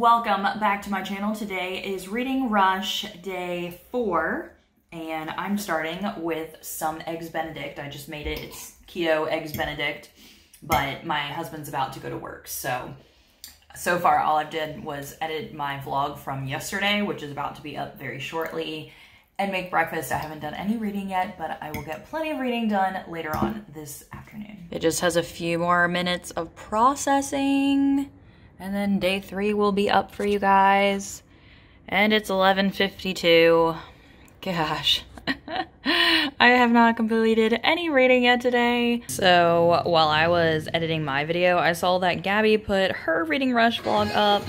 Welcome back to my channel. Today is Reading Rush Day 4, and I'm starting with some Eggs Benedict. I just made it. It's keto Eggs Benedict, but my husband's about to go to work. So far all I've done was edit my vlog from yesterday, which is about to be up very shortly, and make breakfast. I haven't done any reading yet, but I will get plenty of reading done later on this afternoon. It just has a few more minutes of processing. And then day 3 will be up for you guys. And it's 11:52. Gosh. I have not completed any reading yet today. So while I was editing my video, I saw that Gabby put her Reading Rush vlog up.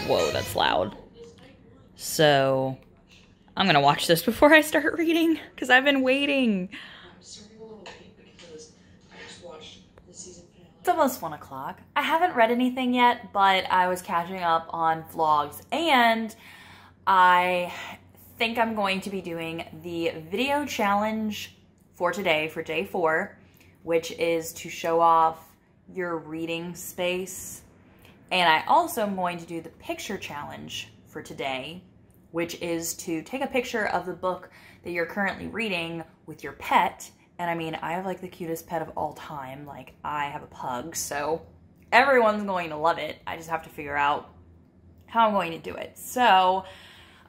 Whoa, that's loud. So I'm gonna watch this before I start reading because I've been waiting. It's almost 1 o'clock. I haven't read anything yet, but I was catching up on vlogs, and I think I'm going to be doing the video challenge for today, for day 4, which is to show off your reading space. And I also am going to do the picture challenge for today, which is to take a picture of the book that you're currently reading with your pet. And I mean, I have like the cutest pet of all time. Like, I have a pug, so everyone's going to love it. I just have to figure out how I'm going to do it. So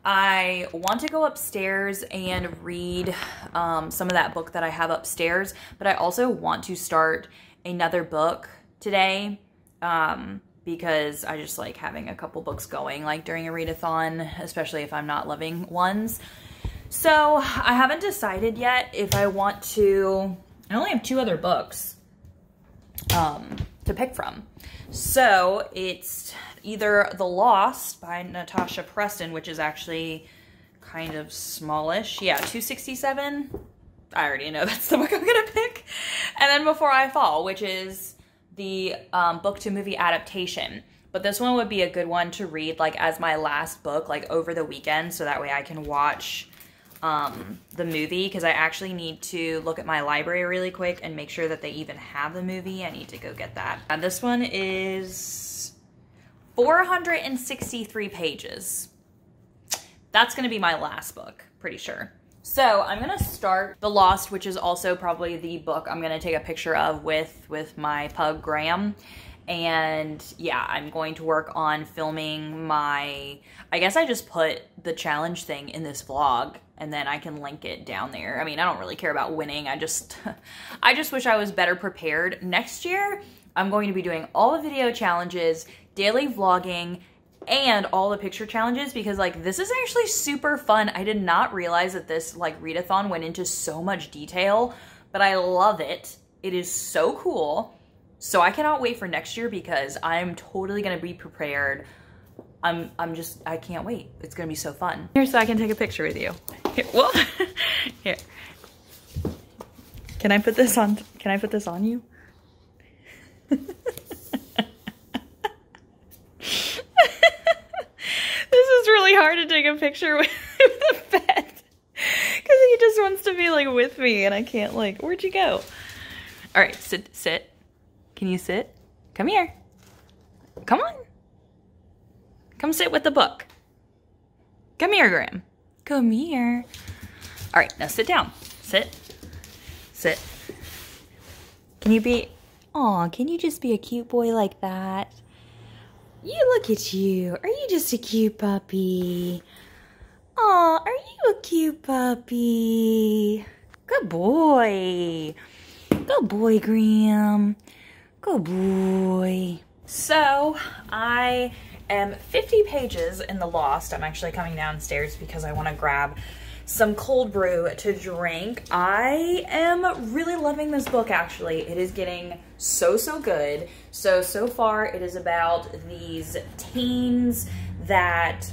I want to go upstairs and read some of that book that I have upstairs, but I also want to start another book today because I just like having a couple books going like during a readathon, especially if I'm not loving ones. So I haven't decided yet if I want to. I only have 2 other books to pick from. So it's either The Lost by Natasha Preston, which is actually kind of smallish. Yeah, 267. I already know that's the book I'm gonna pick. And then Before I Fall, which is the book to movie adaptation. But this one would be a good one to read like as my last book, like over the weekend, so that way I can watch the movie, because I actually need to look at my library really quick and make sure that they even have the movie. I need to go get that. And this one is 463 pages. That's going to be my last book, pretty sure. So I'm going to start The Lost, which is also probably the book I'm going to take a picture of with my pug Graham. And yeah, I'm going to work on filming my, I guess I just put the challenge thing in this vlog and then I can link it down there. I mean, I don't really care about winning. I just wish I was better prepared. Next year, I'm going to be doing all the video challenges, daily vlogging, and all the picture challenges, because like this is actually super fun. I did not realize that this like readathon went into so much detail, but I love it. It is so cool. So I cannot wait for next year because I'm totally gonna be prepared. I can't wait. It's gonna be so fun. Here, so I can take a picture with you. Here, whoa. Here. Can I put this on you? This is really hard to take a picture with the pet because he just wants to be like with me and I can't like, where'd you go? All right, sit. Can you sit? Come here. Come on. Come sit with the book. Come here, Graham. Come here. All right, now sit down. Sit. Sit. Can you be, aw, can you just be a cute boy like that? You, look at you. Are you just a cute puppy? Aw, are you a cute puppy? Good boy. Good boy, Graham. Good boy. So I am 50 pages in The Lost. I'm actually coming downstairs because I want to grab some cold brew to drink. I am really loving this book, actually. It is getting so good. So far it is about these teens that,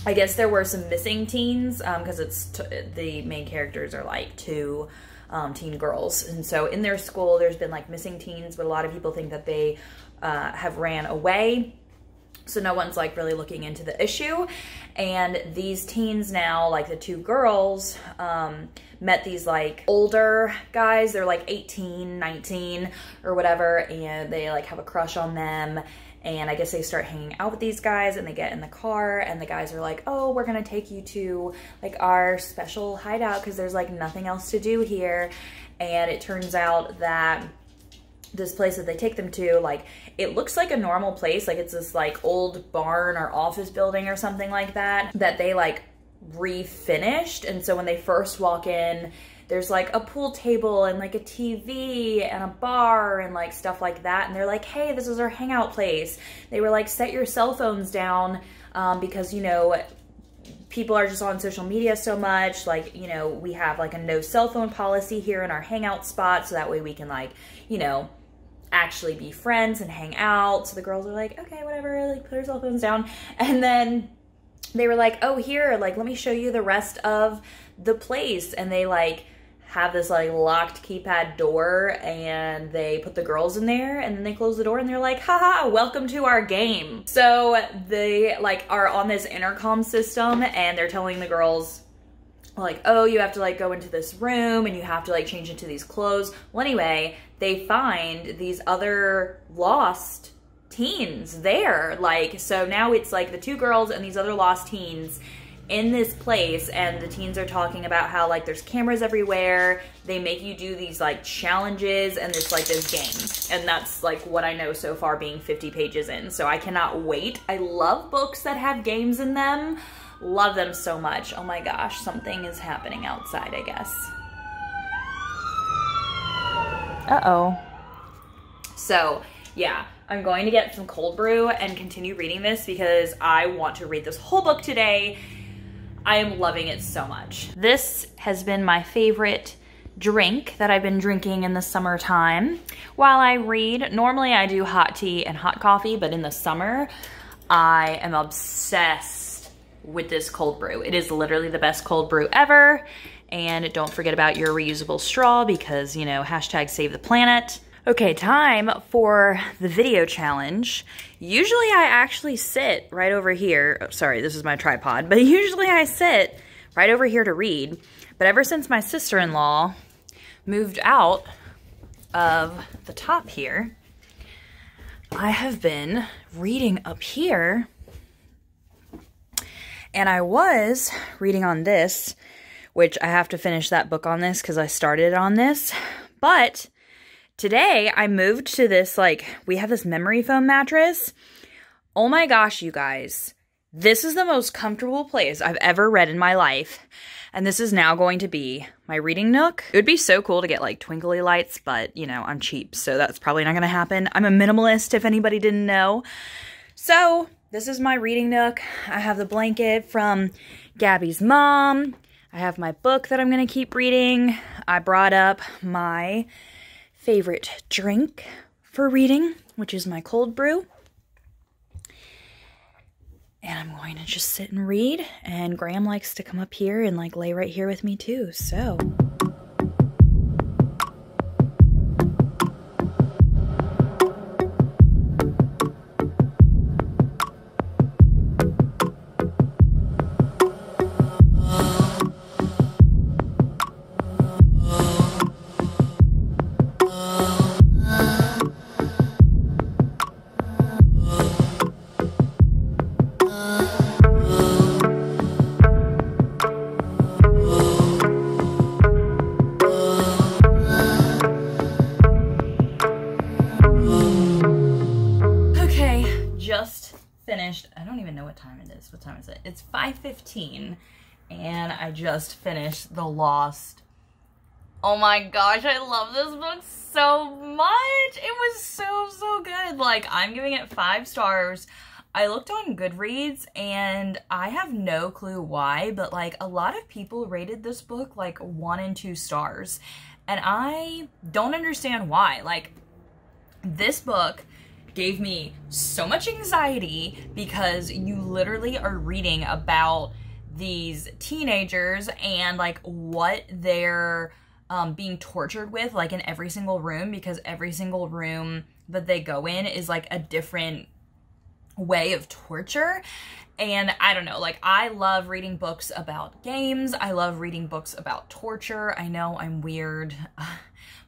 I guess there were some missing teens because the main characters are like 2 teen girls, and so in their school there's been like missing teens, but a lot of people think that they have ran away So no one's like really looking into the issue. And these teens now, like the two girls, met these like older guys. They're like 18, 19 or whatever. And they like have a crush on them. And I guess they start hanging out with these guys and they get in the car and the guys are like, oh, we're gonna take you to like our special hideout because there's like nothing else to do here. And it turns out that this place that they take them to, like, it looks like a normal place. Like it's this like old barn or office building or something like that they like refinished. And so when they first walk in, there's like a pool table and like a TV and a bar and like stuff like that. And they're like, hey, this is our hangout place. They were like, set your cell phones down because, you know, people are just on social media so much. Like, you know, we have like a no cell phone policy here in our hangout spot. So that way we can like, you know, actually be friends and hang out. So the girls are like, okay, whatever, like put our cell phones down. And then they were like, oh, here, like, let me show you the rest of the place. And they like have this like locked keypad door and they put the girls in there and then they close the door and they're like, haha, welcome to our game. So they like are on this intercom system and they're telling the girls like, oh, you have to like go into this room and you have to like change into these clothes. Well, anyway, they find these other lost teens there. Like, so now it's like the two girls and these other lost teens in this place, and the teens are talking about how like there's cameras everywhere. They make you do these like challenges and it's like this game. And that's like what I know so far, being 50 pages in. So I cannot wait. I love books that have games in them. Love them so much. Oh my gosh, something is happening outside, I guess. Uh-oh. So, yeah, I'm going to get some cold brew and continue reading this because I want to read this whole book today. I am loving it so much. This has been my favorite drink that I've been drinking in the summertime while I read. Normally I do hot tea and hot coffee, but in the summer, I am obsessed with this cold brew. It is literally the best cold brew ever. And don't forget about your reusable straw because, you know, hashtag save the planet. Okay, time for the video challenge. Usually I actually sit right over here. Oh, sorry, this is my tripod. But usually I sit right over here to read. But ever since my sister-in-law moved out of the top here, I have been reading up here. And I was reading on this, which I have to finish that book on this because I started on this. But today I moved to this, like, we have this memory foam mattress. Oh my gosh, you guys. This is the most comfortable place I've ever read in my life. And this is now going to be my reading nook. It would be so cool to get like twinkly lights, but you know, I'm cheap, so that's probably not gonna happen. I'm a minimalist, if anybody didn't know. So this is my reading nook. I have the blanket from Gabby's mom. I have my book that I'm gonna keep reading. I brought up my favorite drink for reading, which is my cold brew. And I'm going to just sit and read, and Graham likes to come up here and like lay right here with me too, so. Finished. I don't even know what time it is. What time is it? It's 5:15 and I just finished The Lost. Oh my gosh, I love this book so much. It was so good. Like, I'm giving it 5 stars. I looked on Goodreads and I have no clue why, but like a lot of people rated this book like 1 and 2 stars. And I don't understand why. Like, this book gave me so much anxiety because you literally are reading about these teenagers and like what they're being tortured with, like in every single room, because every single room that they go in is like a different way of torture. And I don't know, like, I love reading books about games. I love reading books about torture. I know I'm weird,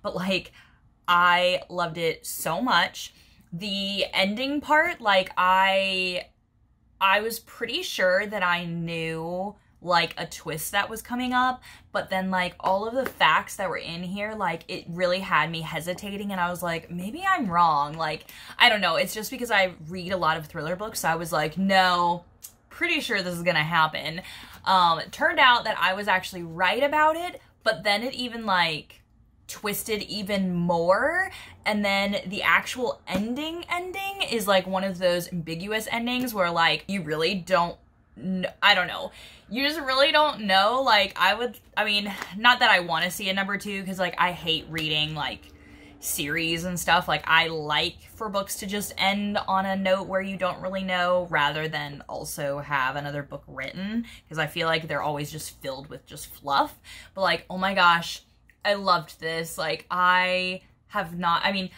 but like, I loved it so much. The ending part, like, I was pretty sure that I knew like a twist that was coming up, but then like all of the facts that were in here, like it really had me hesitating, and I was like, maybe I'm wrong. Like, I don't know, it's just because I read a lot of thriller books, so I was like, no, pretty sure this is gonna happen. It turned out that I was actually right about it, but then it even like twisted even more, and then the actual ending is like one of those ambiguous endings where like you really don't, I don't know, you just really don't know. Like, I mean, not that I want to see a number 2, because like I hate reading like series and stuff. Like, I like for books to just end on a note where you don't really know, rather than also have another book written, because I feel like they're always just filled with just fluff. But like, oh my gosh, I loved this. Like, I have not, I mean,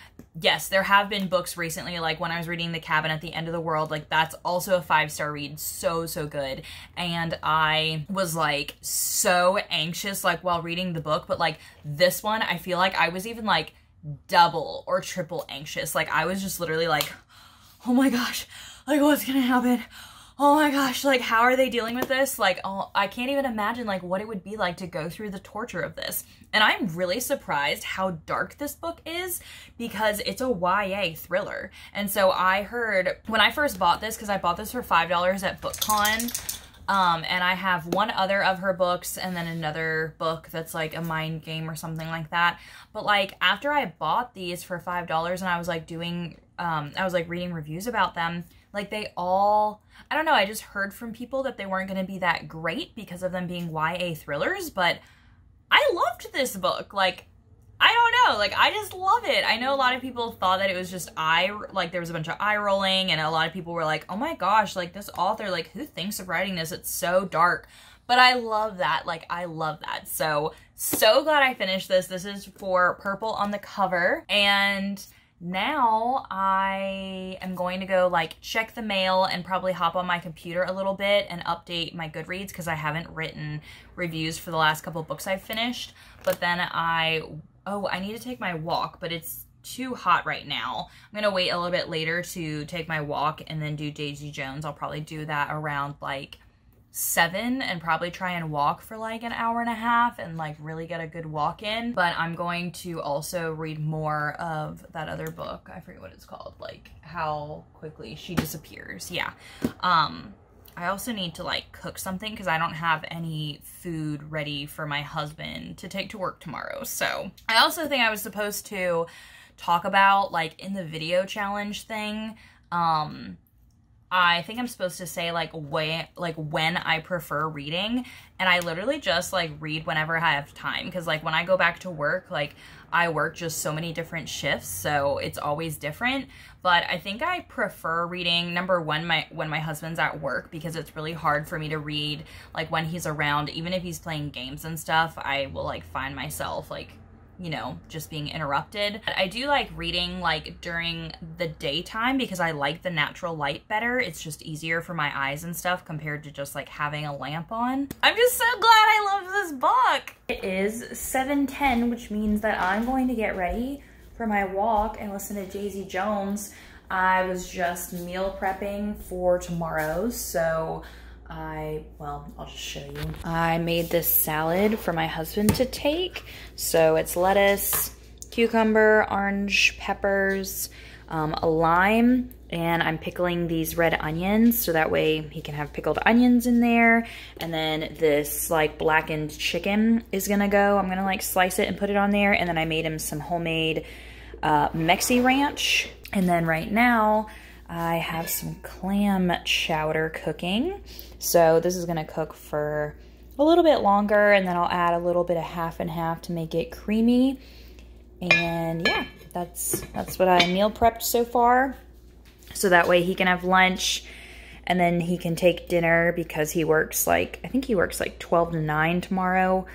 yes, there have been books recently, like when I was reading The Cabin at the End of the World, like that's also a 5-star read, so good. And I was like so anxious like while reading the book, but like this one, I feel like I was even like double or triple anxious. Like, I was just literally like, oh my gosh, like what's gonna happen? Oh my gosh, like how are they dealing with this? Like, oh, I can't even imagine like what it would be like to go through the torture of this. And I'm really surprised how dark this book is, because it's a YA thriller. And so I heard, when I first bought this, because I bought this for $5 at BookCon, and I have one other of her books and then another book that's like a mind game or something like that. But like after I bought these for $5 and I was like doing, I was like reading reviews about them, like they all, I don't know, I just heard from people that they weren't going to be that great because of them being YA thrillers, but I loved this book. Like, I don't know, like I just love it. I know a lot of people thought that it was just like there was a bunch of eye rolling, and a lot of people were like, oh my gosh, like this author, like who thinks of writing this? It's so dark. But I love that. Like, I love that. So glad I finished this. This is for purple on the cover. And now I am going to go like check the mail and probably hop on my computer a little bit and update my Goodreads, because I haven't written reviews for the last couple books I've finished. But then I need to take my walk, but it's too hot right now. I'm gonna wait a little bit later to take my walk and then do Daisy Jones. I'll probably do that around like 7 and probably try and walk for like an hour and a half and like really get a good walk in. But I'm going to also read more of that other book. I forget what it's called, like How Quickly She Disappears. Yeah. I also need to like cook something, because I don't have any food ready for my husband to take to work tomorrow. So I also think I was supposed to talk about, like in the video challenge thing, I think I'm supposed to say like when I prefer reading, and I literally just like read whenever I have time, because like when I go back to work, like I work just so many different shifts, so it's always different. But I think I prefer reading, number one, when my husband's at work, because it's really hard for me to read like when he's around. Even if he's playing games and stuff, I will like find myself like, you know, just being interrupted. I do like reading like during the daytime, because I like the natural light better. It's just easier for my eyes and stuff compared to just like having a lamp on. I'm just so glad I love this book. It is 7:10, which means that I'm going to get ready for my walk and listen to Daisy Jones. I was just meal prepping for tomorrow, so I'll just show you. I made this salad for my husband to take. So it's lettuce, cucumber, orange peppers, a lime, and I'm pickling these red onions so that way he can have pickled onions in there. And then this like blackened chicken is gonna go. I'm gonna like slice it and put it on there. And then I made him some homemade Mexi Ranch. And then right now I have some clam chowder cooking. So this is gonna cook for a little bit longer, and then I'll add a little bit of half and half to make it creamy. And yeah, that's what I meal prepped so far. So that way he can have lunch, and then he can take dinner, because he works like, I think he works like 12 to 9 tomorrow.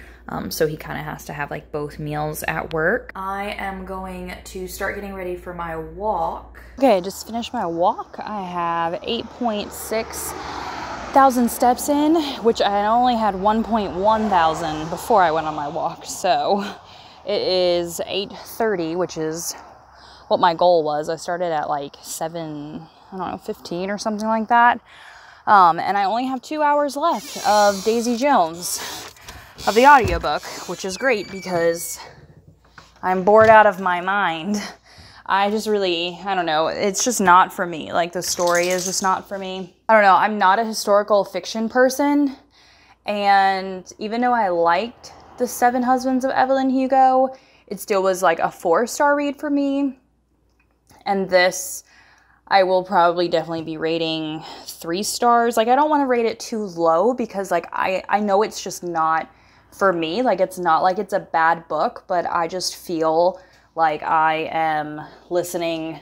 So he kind of has to have like both meals at work. I am going to start getting ready for my walk. Okay, I just finished my walk. I have 8.6 thousand steps in, which I only had 1.1 thousand before I went on my walk. So it is 8:30, which is what my goal was. I started at like 7:15 or something like that. And I only have 2 hours left of Daisy Jones, of the audiobook, which is great because I'm bored out of my mind. I just really, I don't know, it's just not for me. Like, the story is just not for me. I don't know, I'm not a historical fiction person, and even though I liked The Seven Husbands of Evelyn Hugo, it still was like a 4-star read for me. And this, I will probably definitely be rating 3 stars. Like, I don't want to rate it too low because, like, I know it's just not for me. Like, it's not like it's a bad book, but I just feel like I am listening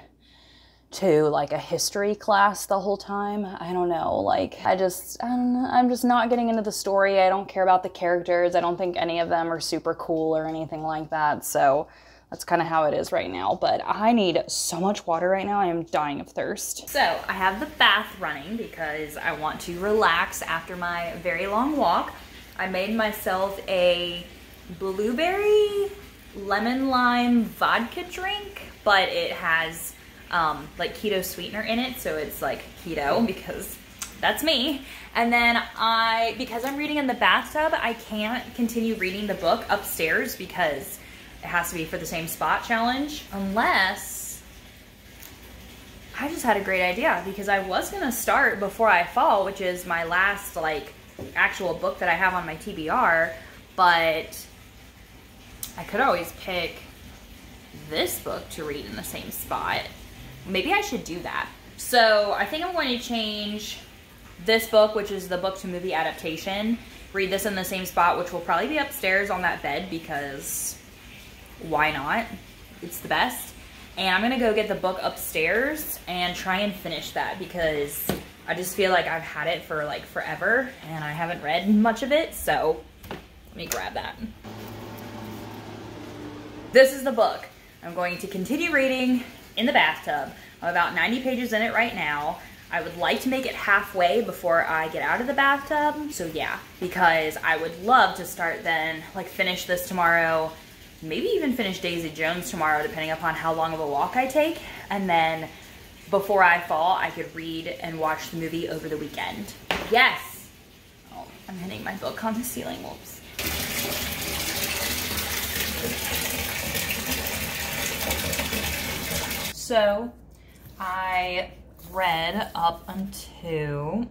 to, like, a history class the whole time. I don't know. Like, I don't know. I'm just not getting into the story. I don't care about the characters. I don't think any of them are super cool or anything like that. So that's kind of how it is right now, but I need so much water right now. I am dying of thirst. So I have the bath running because I want to relax after my very long walk. I made myself a blueberry lemon lime vodka drink, but it has like keto sweetener in it, so it's like keto because that's me. And then because I'm reading in the bathtub, I can't continue reading the book upstairs because it has to be for the same spot challenge, unless I just had a great idea, because I was gonna start Before I Fall, which is my last like actual book that I have on my TBR, but I could always pick this book to read in the same spot. Maybe I should do that. So I think I'm going to change this book, which is the book to movie adaptation, read this in the same spot, which will probably be upstairs on that bed because why not? It's the best. And I'm gonna go get the book upstairs and try and finish that because I just feel like I've had it for like forever and I haven't read much of it, so let me grab that. This is the book I'm going to continue reading in the bathtub. I'm about 90 pages in it right now. I would like to make it halfway before I get out of the bathtub, so yeah, because I would love to start then, like finish this tomorrow, maybe even finish Daisy Jones tomorrow, depending upon how long of a walk I take. And then Before I Fall, I could read and watch the movie over the weekend. Yes! Oh, I'm hitting my book on the ceiling. Whoops. So, I read up until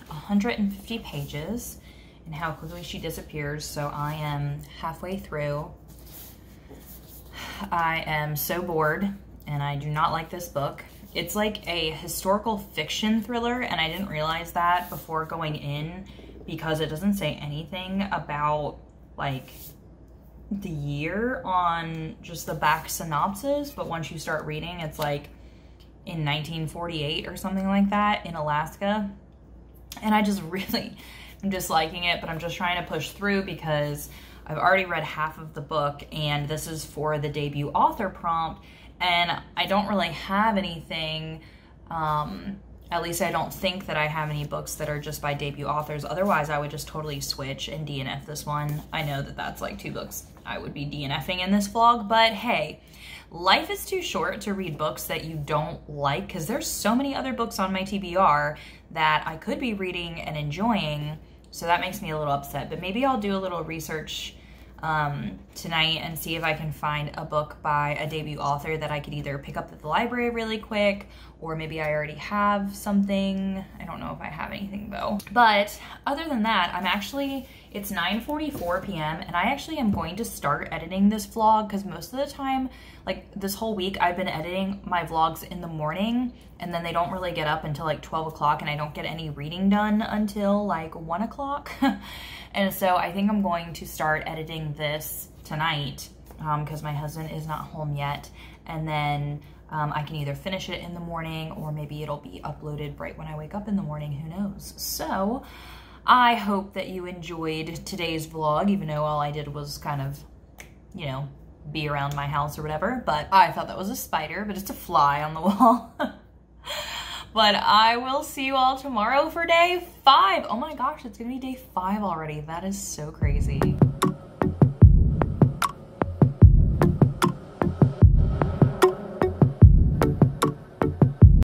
150 pages and how quickly she disappears, so I am halfway through. I am so bored, and I do not like this book. It's like a historical fiction thriller, and I didn't realize that before going in because it doesn't say anything about, like, the year on just the back synopsis, but once you start reading, it's like in 1948 or something like that in Alaska. And I just really am disliking it, but I'm just trying to push through because I've already read half of the book, and this is for the debut author prompt, and I don't really have anything, at least I don't think that I have any books that are just by debut authors. Otherwise, I would just totally switch and DNF this one. I know that that's like 2 books I would be DNFing in this vlog, but hey, life is too short to read books that you don't like, because there's so many other books on my TBR that I could be reading and enjoying. So that makes me a little upset, but maybe I'll do a little research tonight and see if I can find a book by a debut author that I could either pick up at the library really quick, or maybe I already have something. I don't know if I have anything though. But other than that, it's 9:44 p.m. and I actually am going to start editing this vlog because most of the time, like this whole week, I've been editing my vlogs in the morning and then they don't really get up until like 12 o'clock and I don't get any reading done until like 1 o'clock. And so I think I'm going to start editing this tonight because my husband is not home yet. And then I can either finish it in the morning or maybe it'll be uploaded right when I wake up in the morning, who knows. So I hope that you enjoyed today's vlog, even though all I did was kind of, you know, be around my house or whatever. But I thought that was a spider, but it's a fly on the wall. But I will see you all tomorrow for day 5. Oh my gosh, it's gonna be day 5 already. That is so crazy.